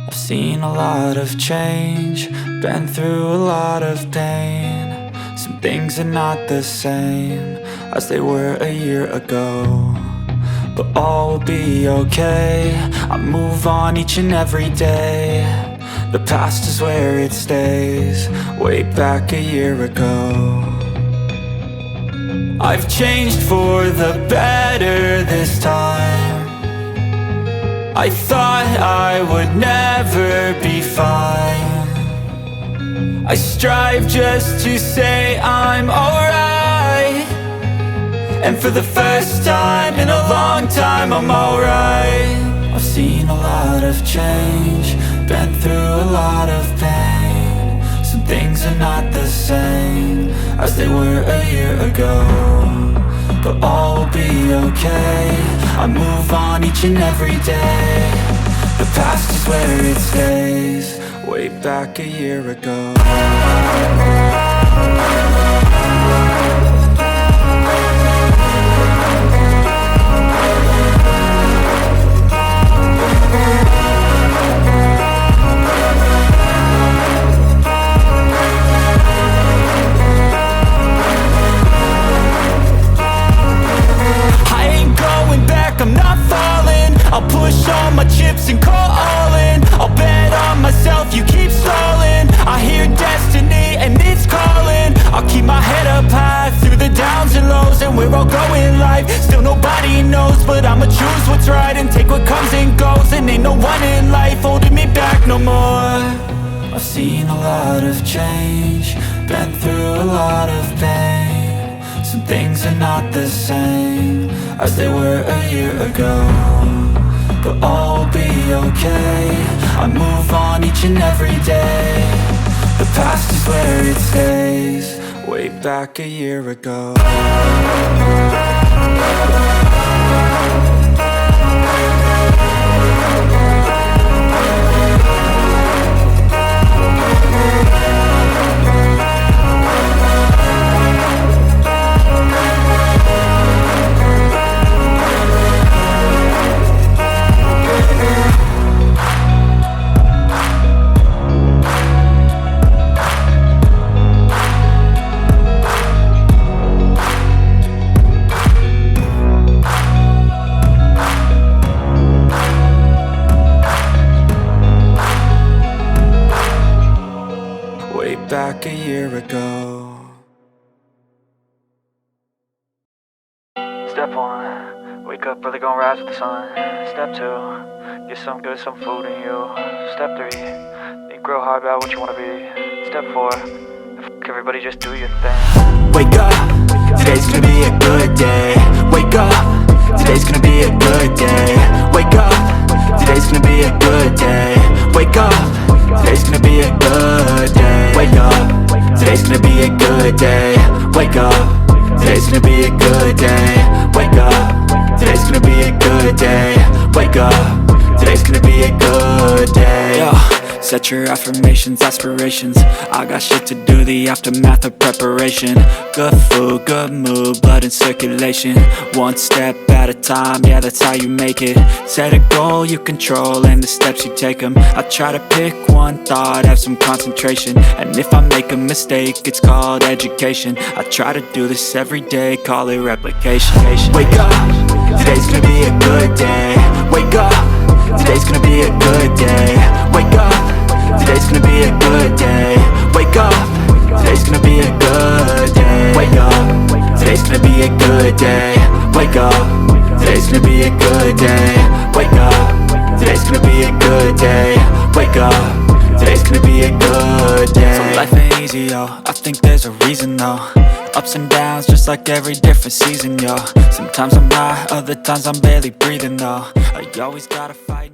I've seen a lot of change, been through a lot of pain. Some things are not the same as they were a year ago, but all will be okay. I move on each and every day. The past is where it stays, way back a year ago. I've changed for the better this time. I thought I would never be fine. I strive just to say I'm alright, and for the first time in a long time I'm alright. I've seen a lot of change, been through a lot of pain. Some things are not the same as they were a year ago, but all will be okay. I move on each and every day. The past is where it stays, way back a year ago. I'm not falling, I'll push all my chips and call all in. I'll bet on myself, you keep stalling. I hear destiny and it's calling. I'll keep my head up high through the downs and lows, and we're all going life. Still nobody knows, but I'ma choose what's right and take what comes and goes. And ain't no one in life holding me back no more. I've seen a lot of change, been through a lot of pain. Some things are not the same as they were a year ago, but all will be okay. I move on each and every day. The past is where it stays, way back a year ago. Back a year ago. Step 1, wake up early, gonna rise with the sun. Step 2, get some good, some food in you. Step 3, think real hard about what you wanna be. Step 4, everybody just do your thing. Wake up, today's gonna be a good day. Wake up, today's gonna be a good day. Wake up, today's gonna be a good day. Wake up, today's gonna be a good day. Wake up, today's gonna be a good day. Wake up, today's gonna be a good day. Wake up, today's gonna be a good day. Wake up, today's gonna be a good day. Yo, set your affirmations, aspirations. I got shit to do, the aftermath of preparation. Good food, good mood, blood in circulation. One step at a time, yeah, that's how you make it. Set a goal you control and the steps you take them. I try to pick one thought, have some concentration, and if I make a mistake, it's called education. I try to do this every day, call it replication. Wake up, today's gonna be a good day. Wake up, today's gonna be a good day. Wake up, today's gonna be a good day. Wake up, today's gonna be a good day. Wake up, today's gonna be a good day. Wake up, today's gonna be a good day. Wake up, today's gonna be a good day. Wake up, today's gonna be a good day. So life ain't easy, yo, I think there's a reason though. Ups and downs, just like every different season, yo. Sometimes I'm high, other times I'm barely breathing though. You always gotta fight.